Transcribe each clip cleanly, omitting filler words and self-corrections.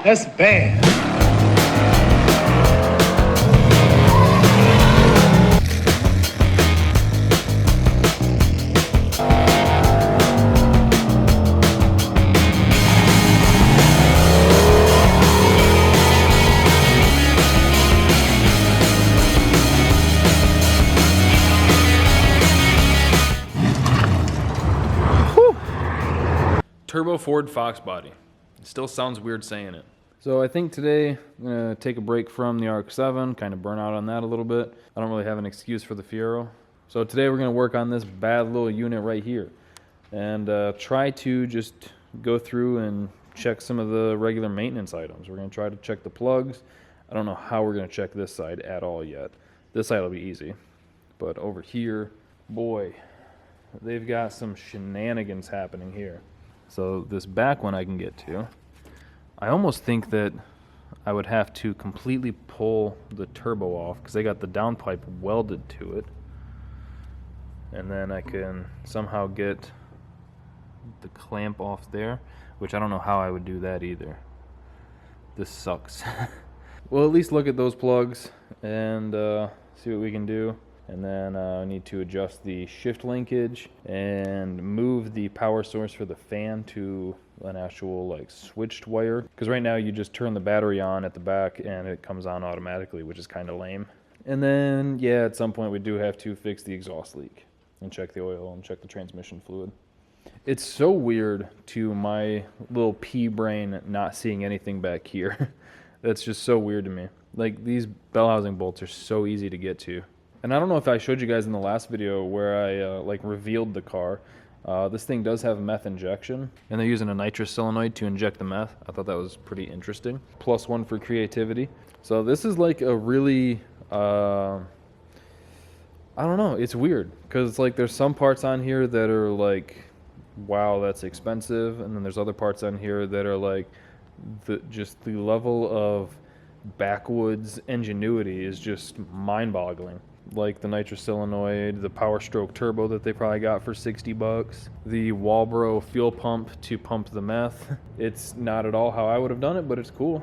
That's bad. Turbo Ford Fox body. It still sounds weird saying it. So I think today I'm going to take a break from the RX-7, kind of burn out on that a little bit. I don't really have an excuse for the Fiero. So today we're going to work on this bad little unit right here and try to just go through and check some of the regular maintenance items. We're going to try to check the plugs. I don't know how we're going to check this side at all yet. This side will be easy. But over here, boy, they've got some shenanigans happening here. So this back one I can get to. I almost think that I would have to completely pull the turbo off because they got the downpipe welded to it. And then I can somehow get the clamp off there, which I don't know how I would do that either. This sucks. We'll at least look at those plugs and see what we can do. And then I need to adjust the shift linkage and move the power source for the fan to an actual like switched wire. Because right now you just turn the battery on at the back and it comes on automatically, which is kind of lame. And then, yeah, at some point we do have to fix the exhaust leak and check the oil and check the transmission fluid. It's so weird to my little pea brain not seeing anything back here. That's just so weird to me. Like, these bell housing bolts are so easy to get to. And I don't know if I showed you guys in the last video where I like revealed the car. This thing does have meth injection, and they're using a nitrous solenoid to inject the meth. I thought that was pretty interesting. +1 for creativity. So this is like a really, I don't know, it's weird. Because it's like there's some parts on here that are like, wow, that's expensive. And then there's other parts on here that are like, just the level of backwoods ingenuity is just mind-boggling. Like the nitrous solenoid, the Power Stroke turbo that they probably got for 60 bucks, the Walbro fuel pump to pump the meth. It's not at all how I would have done it, but it's cool.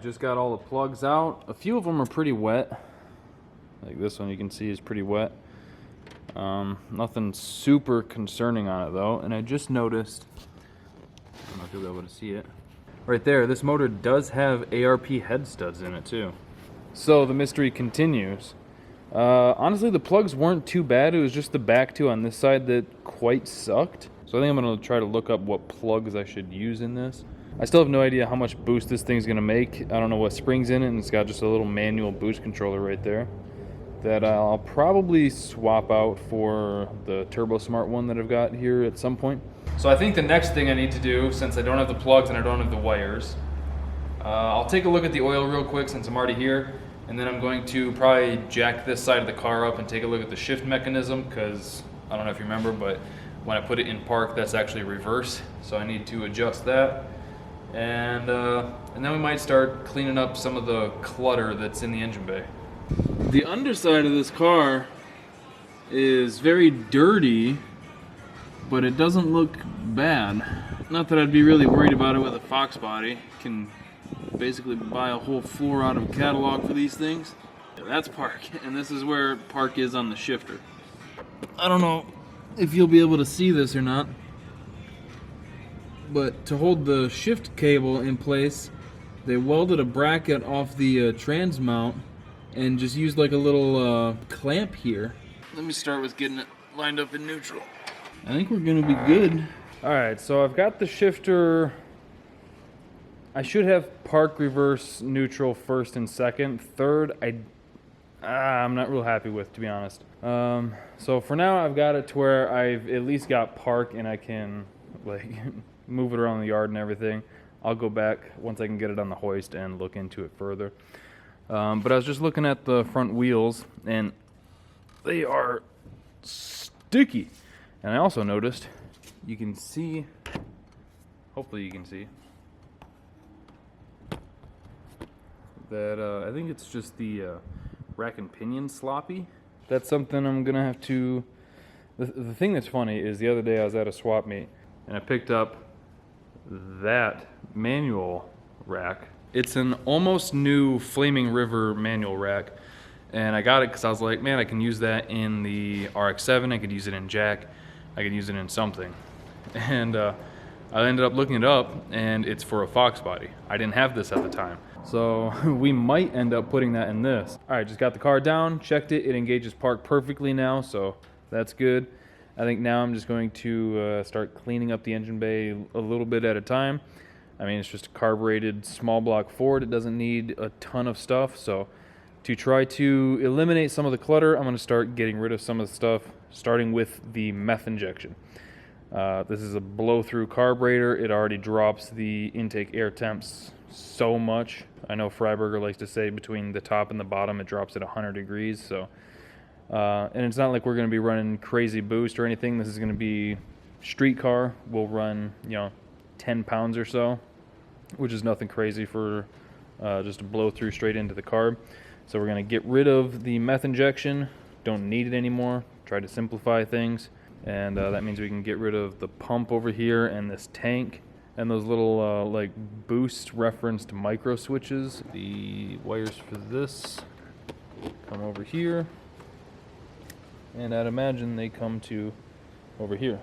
Just got all the plugs out. A few of them are pretty wet. Like this one you can see is pretty wet. Nothing super concerning on it though. And I just noticed, I don't know if you'll be able to see it. Right there, this motor does have ARP head studs in it too. So the mystery continues. Honestly, the plugs weren't too bad. It was just the back two on this side that quite sucked. So I think I'm gonna try to look up what plugs I should use in this. I still have no idea how much boost this thing's gonna make. I don't know what springs in it, and it's got just a little manual boost controller right there that I'll probably swap out for the Turbo Smart one that I've got here at some point. So I think the next thing I need to do, since I don't have the plugs and I don't have the wires, I'll take a look at the oil real quick since I'm already here, and then I'm going to probably jack this side of the car up and take a look at the shift mechanism, because I don't know if you remember, but when I put it in park, that's actually reverse, so I need to adjust that. And then we might start cleaning up some of the clutter that's in the engine bay. The underside of this car is very dirty, but it doesn't look bad. Not that I'd be really worried about it with a Fox body. You can basically buy a whole floor out of a catalog for these things. That's park, and this is where park is on the shifter. I don't know if you'll be able to see this or not, but to hold the shift cable in place, they welded a bracket off the trans mount and just used like a little clamp here. Let me start with getting it lined up in neutral. I think we're gonna be good. Alright, so I've got the shifter. I should have park, reverse, neutral first and second. Third, I'm not real happy with, to be honest. So for now, I've got it to where I've at least got park and I can like move it around the yard and everything. I'll go back once I can get it on the hoist and look into it further. But I was just looking at the front wheels and they are sticky. And I also noticed, you can see, hopefully you can see, that I think it's just the rack and pinion sloppy. That's something I'm gonna have to, the thing that's funny is the other day I was at a swap meet and I picked up that manual rack. It's an almost new Flaming River manual rack, and I got it because I was like, man, I can use that in the RX-7, I could use it in Jack, I could use it in something. And I ended up looking it up, and it's for a Fox body. I didn't have this at the time, so we might end up putting that in this. All right, just got the car down, checked it, it engages park perfectly now, so that's good. I think now I'm just going to start cleaning up the engine bay a little bit at a time. I mean, it's just a carbureted small block Ford. It doesn't need a ton of stuff. So to try to eliminate some of the clutter, I'm going to start getting rid of some of the stuff, starting with the meth injection. This is a blow-through carburetor. It already drops the intake air temps so much. I know Freiberger likes to say between the top and the bottom, it drops at 100 degrees. So, and it's not like we're going to be running crazy boost or anything. This is going to be street car. We'll run, 10 pounds or so, which is nothing crazy for just a blow through straight into the carb. So we're going to get rid of the meth injection. Don't need it anymore. Try to simplify things. And that means we can get rid of the pump over here and this tank and those little like boost referenced micro switches. The wires for this come over here. And I'd imagine they come to over here.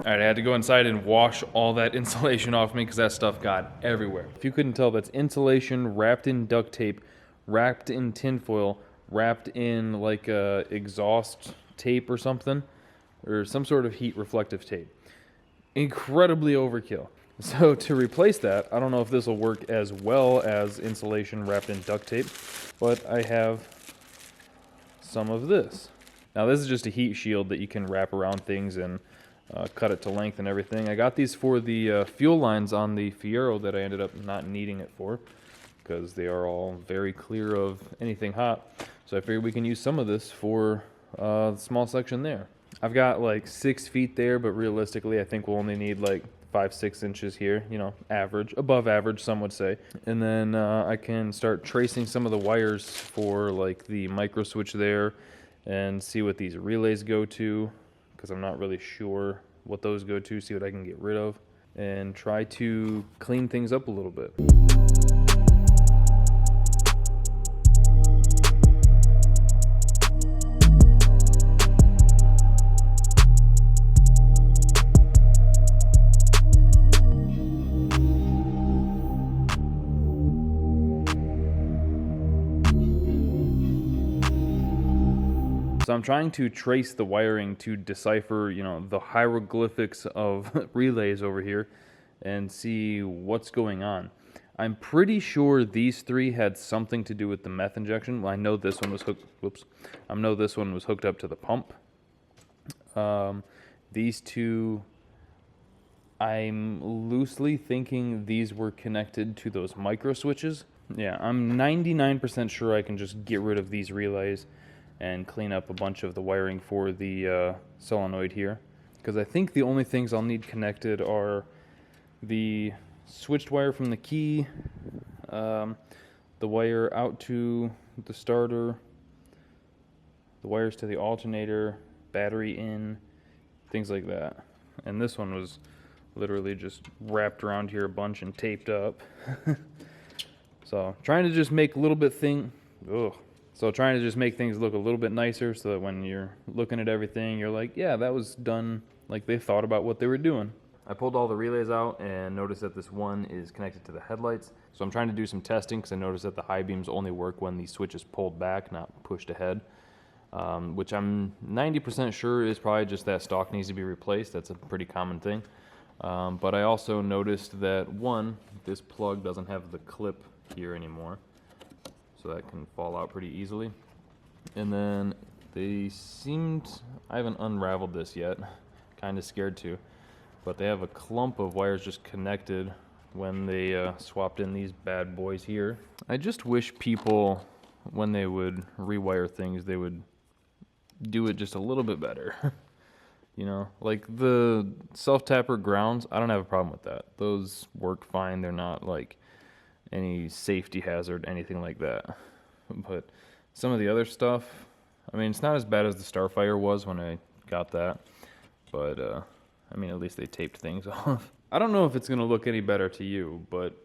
Alright, I had to go inside and wash all that insulation off me because that stuff got everywhere. If you couldn't tell, that's insulation wrapped in duct tape, wrapped in tinfoil, wrapped in like a exhaust tape or something, or some sort of heat reflective tape. Incredibly overkill. So to replace that, I don't know if this will work as well as insulation wrapped in duct tape, but I have some of this. Now this is just a heat shield that you can wrap around things and cut it to length and everything. I got these for the fuel lines on the Fiero that I ended up not needing it for, because they are all very clear of anything hot. So I figured we can use some of this for the small section there. I've got like 6 feet there, but realistically I think we'll only need like 5-6 inches here, you know, average, above average some would say. And then I can start tracing some of the wires for like the micro switch there and see what these relays go to, because I'm not really sure what those go to, see what I can get rid of, and try to clean things up a little bit. So I'm trying to trace the wiring to decipher, you know, the hieroglyphics of relays over here and see what's going on. I'm pretty sure these 3 had something to do with the meth injection. Well, I know this one was hooked. Whoops. I know this one was hooked up to the pump. These 2, I'm loosely thinking these were connected to those micro switches. Yeah, I'm 99% sure I can just get rid of these relays and clean up a bunch of the wiring for the solenoid here, because I think the only things I'll need connected are the switched wire from the key, the wire out to the starter, the wires to the alternator, battery in, things like that. And this one was literally just wrapped around here a bunch and taped up. So trying to just make a little bit trying to just make things look a little bit nicer, so that when you're looking at everything, you're like, yeah, that was done, like they thought about what they were doing. I pulled all the relays out and noticed that this one is connected to the headlights. So I'm trying to do some testing, because I noticed that the high beams only work when the switch is pulled back, not pushed ahead, which I'm 90% sure is probably just that stock needs to be replaced. That's a pretty common thing. But I also noticed that, one, this plug doesn't have the clip here anymore, so that can fall out pretty easily. And then they seemed, I haven't unraveled this yet, kind of scared to, but they have a clump of wires just connected when they swapped in these bad boys here. I just wish people, when they would rewire things, they would do it just a little bit better. You know, like the self-tapper grounds, I don't have a problem with that. Those work fine. They're not like any safety hazard, anything like that. But some of the other stuff, I mean, it's not as bad as the Starfire was when I got that, but I mean, at least they taped things off. I don't know if it's gonna look any better to you, but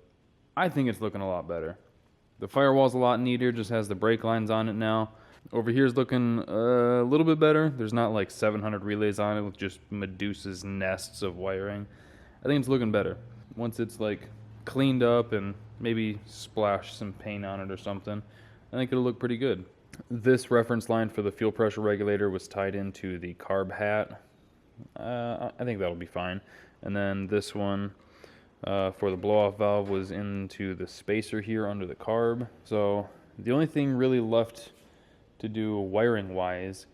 I think it's looking a lot better. The firewall's a lot neater, just has the brake lines on it now. Over here's looking a little bit better. There's not like 700 relays on it with just Medusa's nests of wiring. I think it's looking better. Once it's like cleaned up and maybe splash some paint on it or something, I think it'll look pretty good. This reference line for the fuel pressure regulator was tied into the carb hat. I think that'll be fine. And then this one for the blow-off valve was into the spacer here under the carb. So the only thing really left to do wiring wise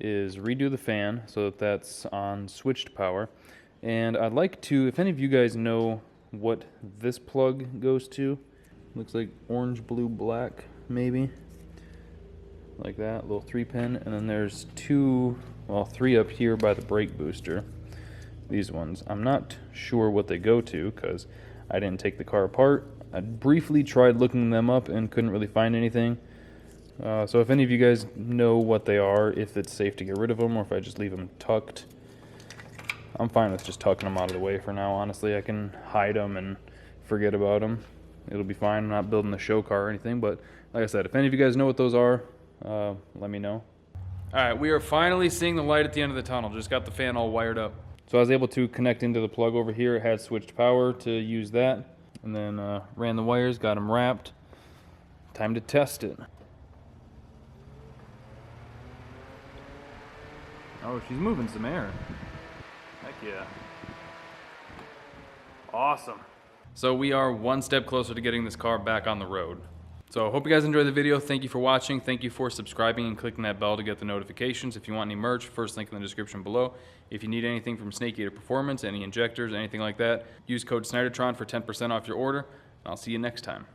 is redo the fan so that that's on switched power. And I'd like to, if any of you guys know what this plug goes to, looks like orange, blue, black, maybe, like that, little 3-pin. And then there's 3 up here by the brake booster. These ones, I'm not sure what they go to because I didn't take the car apart. I briefly tried looking them up and couldn't really find anything. So if any of you guys know what they are, if it's safe to get rid of them or if I just leave them tucked, I'm fine with just tucking them out of the way for now. Honestly, I can hide them and forget about them. It'll be fine. I'm not building the show car or anything, but like I said, if any of you guys know what those are, let me know. Alright, we are finally seeing the light at the end of the tunnel. Just got the fan all wired up. So I was able to connect into the plug over here. It had switched power to use that. And then ran the wires, got them wrapped. Time to test it. Oh, she's moving some air. Heck yeah. Awesome. So we are one step closer to getting this car back on the road. So I hope you guys enjoyed the video. Thank you for watching. Thank you for subscribing and clicking that bell to get the notifications. If you want any merch, first link in the description below. If you need anything from Snake Eater Performance, any injectors, anything like that, use code SNYDERTRON for 10% off your order. I'll see you next time.